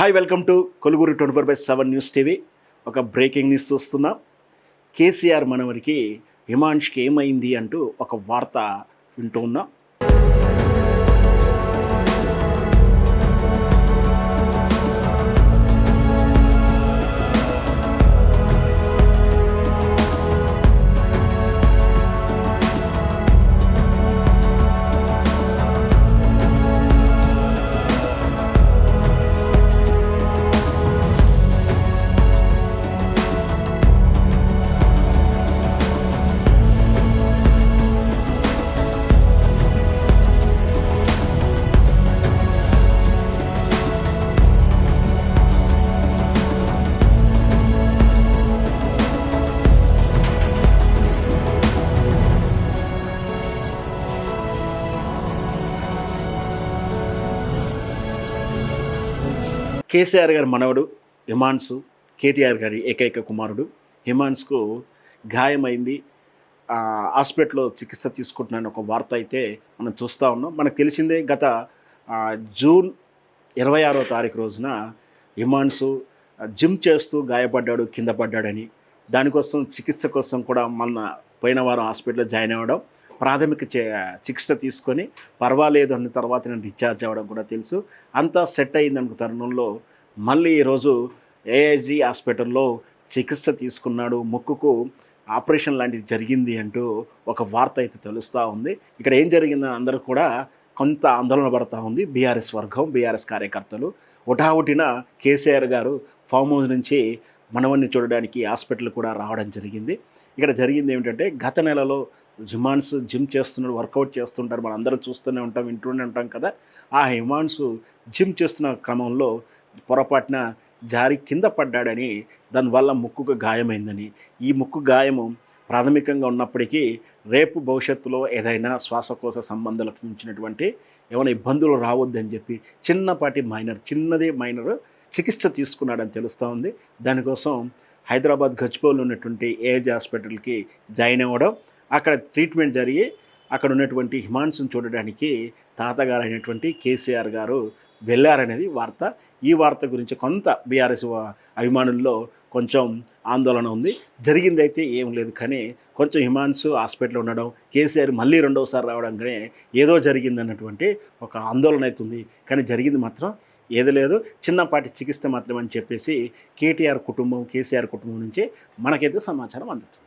Hi, welcome to కొలుగురు 24/7 news TV. ఒక breaking news చూస్తున్నాం. కేసీఆర్ మనవరికి హిమాంష్కి ఏమైంది అంటూ ఒక వార్త వింటూ ఉన్నాం. కేసీఆర్ గారి మనవడు హిమాన్షు, కేటీఆర్ గారి ఏకైక కుమారుడు. హిమాన్ష్కు గాయమైంది, హాస్పిటల్లో చికిత్స తీసుకుంటున్నాను ఒక వార్త అయితే మనం చూస్తూ ఉన్నాం. మనకు తెలిసిందే, గత జూన్ 26వ తారీఖు రోజున హిమాన్షు జిమ్ చేస్తూ గాయపడ్డాడు, కింద పడ్డాడని. దానికోసం చికిత్స కోసం కూడా పోయిన వారం హాస్పిటల్లో జాయిన్ అవ్వడం, ప్రాథమిక చికిత్స తీసుకొని పర్వాలేదు అన్న తర్వాత నేను డిశ్చార్జ్ అవ్వడం కూడా తెలుసు. అంతా సెట్ అయిందనుకు తరుణంలో మళ్ళీ ఈరోజు ఏఐజీ హాస్పిటల్లో చికిత్స తీసుకున్నాడు, ముక్కుకు ఆపరేషన్ లాంటిది జరిగింది అంటూ ఒక వార్త అయితే తెలుస్తూ ఉంది. ఇక్కడ ఏం జరిగిందని అందరూ కూడా కొంత ఆందోళన పడుతూ ఉంది. బీఆర్ఎస్ వర్గం, బీఆర్ఎస్ కార్యకర్తలు హుటాహుటిన కేసీఆర్ గారు ఫామ్ హౌస్ నుంచి మనవన్ని చూడడానికి హాస్పిటల్ కూడా రావడం జరిగింది. ఇక్కడ జరిగింది ఏమిటంటే, గత నెలలో హిమాన్షు జిమ్ చేస్తున్నాడు, వర్కౌట్ చేస్తుంటారు, మనం అందరం చూస్తూనే ఉంటాం, వింటూనే ఉంటాం కదా. ఆ హిమాన్షు జిమ్ చేస్తున్న క్రమంలో పొరపాటున జారి కింద పడ్డాడని, దానివల్ల ముక్కుకు గాయమైందని. ఈ ముక్కు గాయము ప్రాథమికంగా ఉన్నప్పటికీ రేపు భవిష్యత్తులో ఏదైనా శ్వాసకోశ సంబంధాలకు మించినటువంటి ఏమైనా ఇబ్బందులు రావద్దని చెప్పి చిన్నపాటి మైనర్ చికిత్స తీసుకున్నాడని తెలుస్తూ ఉంది. దానికోసం హైదరాబాద్ గచ్చిబౌలిలో ఉన్నటువంటి ఏఐజీ హాస్పిటల్కి జాయిన్ అవ్వడం, అక్కడ ట్రీట్మెంట్ జరిగి అక్కడ ఉన్నటువంటి హిమాన్షుని చూడడానికి తాతగారు అయినటువంటి కేసీఆర్ గారు వెళ్ళారనేది వార్త. ఈ వార్త గురించి కొంత బీఆర్ఎస్ అభిమానుల్లో కొంచెం ఆందోళన ఉంది. జరిగిందైతే ఏం లేదు, కానీ కొంచెం హిమాన్షు హాస్పిటల్లో ఉండడం, కేసీఆర్ మళ్ళీ రెండవసారి రావడంగానే ఏదో జరిగిందన్నటువంటి ఒక ఆందోళన అవుతుంది. కానీ జరిగింది మాత్రం ఏది లేదు, చిన్నపాటి చికిత్స మాత్రమని చెప్పేసి కేసీఆర్ కుటుంబం నుంచి మనకైతే సమాచారం అందుతుంది.